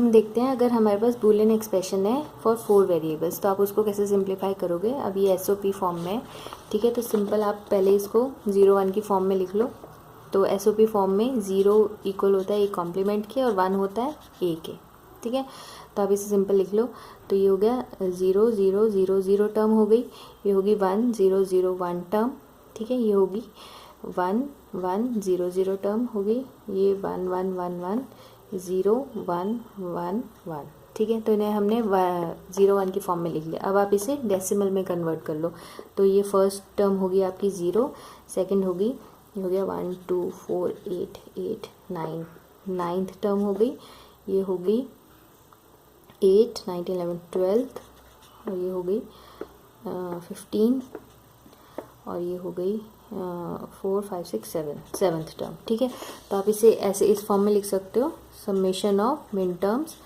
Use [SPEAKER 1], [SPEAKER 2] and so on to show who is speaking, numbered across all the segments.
[SPEAKER 1] हम देखते हैं अगर हमारे पास बूलियन एक्सप्रेशन है फॉर 4 वेरिएबल्स तो आप उसको कैसे सिंप्लीफाई करोगे। अब ये SOP फॉर्म में है, ठीक है। तो सिंपल आप पहले इसको 0 1 की फॉर्म में लिख लो। तो SOP फॉर्म में 0 इक्वल होता है A कॉम्प्लीमेंट के और 1 होता है A के, ठीक है। तो आप इसे सिंपल लिख लो। तो ये हो गया 0 0 0 0 टर्म हो गई, ये होगी 1 0 0 1 टर्म, ठीक है। ये होगी 1 1 0 0 टर्म होगी, ये 1 1 1 1 0 1 1 1, ठीक है। तो इन्हें हमने 0 1 की फॉर्म में लिख लिया। अब आप इसे डेसिमल में कन्वर्ट कर लो। तो ये फर्स्ट टर्म होगी आपकी 0, सेकंड होगी, ये हो गया 1 2 4 8 8 9, नाइन्थ टर्म हो गई, ये होगी 8 9 11 12, और ये हो गई 15, और ये हो गई 4 5 6 7 सेवन्थ टर्म, ठीक है। तो आप इसे ऐसे इस फॉर्म में लिख सकते हो, समेशन ऑफ मिन टर्म्स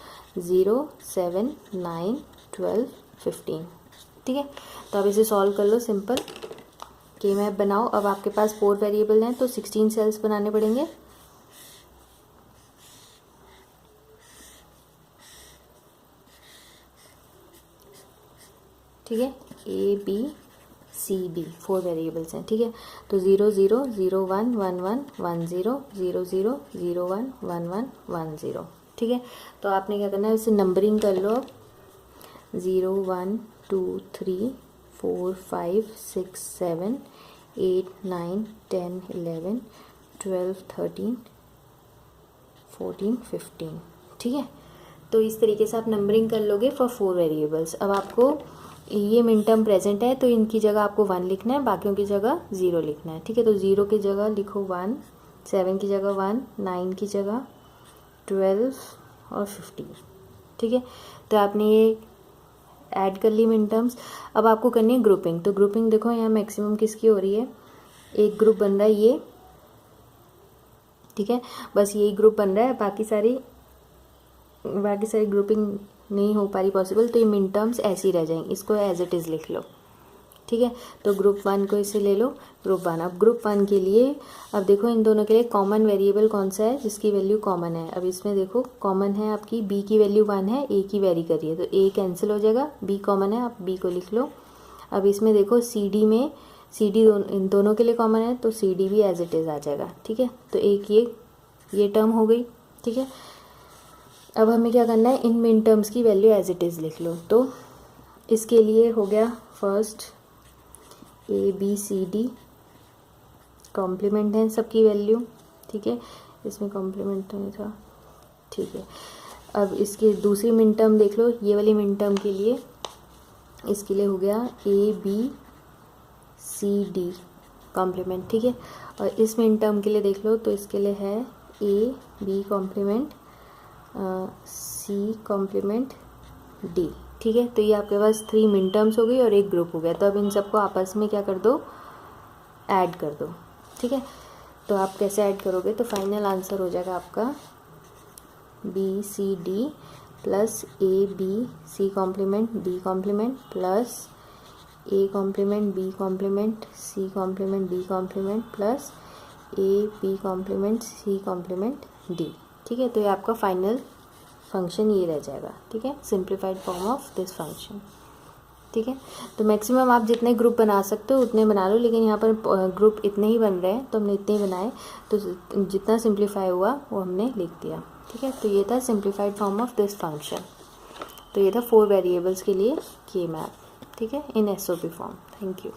[SPEAKER 1] 0 7 9 12 15, ठीक है। तो आप इसे सॉल्व कर लो सिंपल, के मैप बनाओ। अब आपके पास 4 वेरिएबल हैं तो 16 सेल्स बनाने पड़ेंगे, ठीक है। ABCD 4 वेरिएबल्स हैं, ठीक है। तो 0 0 0 1 1 1 1 0 0 0 0 1 1 1 1 0, ठीक है। तो आपने क्या करना है, इसे नंबरिंग कर लो अब। 0 1 2 3 4 5 6 7 8 9 10 11 12 13 14 15, ठीक है। तो इस तरीके से आप नंबरिंग कर लोगे फॉर 4 वेरिएबल्स। अब आपको ये मिन टर्म प्रेजेंट है तो इनकी जगह आपको 1 लिखना है, बाकियों की जगह 0 लिखना है, ठीक है। तो 0 की जगह लिखो 1, 7 की जगह 1, 9 की जगह 12 और 15, ठीक है। तो आपने ये ऐड कर ली मिन टर्म्स। अब आपको करनी है ग्रुपिंग। तो ग्रुपिंग देखो यहाँ मैक्सिमम किसकी हो रही है, एक ग्रुप बन रहा है ये, ठीक है। बस यही ग्रुप बन रहा है, बाकी सारी ग्रुपिंग नहीं हो पा रही पॉसिबल। तो ये मिन टर्म्स ऐसे ही रह जाएंगे, इसको एज इट इज़ लिख लो, ठीक है। तो ग्रुप 1 को इसे ले लो, ग्रुप 1। अब ग्रुप 1 के लिए अब देखो इन दोनों के लिए कॉमन वेरिएबल कौन सा है जिसकी वैल्यू कॉमन है। अब इसमें देखो कॉमन है आपकी B की वैल्यू 1 है, A की वेरी करी है, तो A कैंसिल हो जाएगा, B कॉमन है, आप B को लिख लो। अब इसमें देखो CD में CD इन दोनों के लिए कॉमन है तो CD भी एज इट इज़ आ जाएगा, ठीक है। तो एक ये टर्म हो गई, ठीक है। अब हमें क्या करना है, इन मिन टर्म्स की वैल्यू एज इट इज़ लिख लो। तो इसके लिए हो गया फर्स्ट ABCD कॉम्प्लीमेंट है सबकी वैल्यू, ठीक है। इसमें कॉम्प्लीमेंट तो नहीं था, ठीक है। अब इसकी दूसरी मिन टर्म देख लो, ये वाली मिन टर्म के लिए, इसके लिए हो गया ABCD कॉम्प्लीमेंट, ठीक है। और इस मिन टर्म के लिए देख लो, तो इसके लिए है AB complement C complement D, ठीक है। तो ये आपके पास 3 मिन टर्म्स हो गई और एक ग्रुप हो गया। तो अब इन सबको आपस में क्या कर दो, ऐड कर दो, ठीक है। तो आप कैसे ऐड करोगे, तो फाइनल आंसर हो जाएगा आपका BCD plus ABC complement D complement plus A complement B complement C complement D complement plus AB complement C complement D, ठीक है। तो ये आपका फाइनल फंक्शन ये रह जाएगा, ठीक है, simplified form of this function, ठीक है। तो मैक्सिमम आप जितने ग्रुप बना सकते हो उतने बना लो, लेकिन यहाँ पर ग्रुप इतने ही बन रहे हैं तो हमने इतने ही बनाए, तो जितना सिंप्लीफाई हुआ वो हमने लिख दिया, ठीक है। तो ये था simplified form of this function. तो ये था 4 वेरिएबल्स के लिए के मैप, ठीक है, इन SOP फॉर्म। Thank you.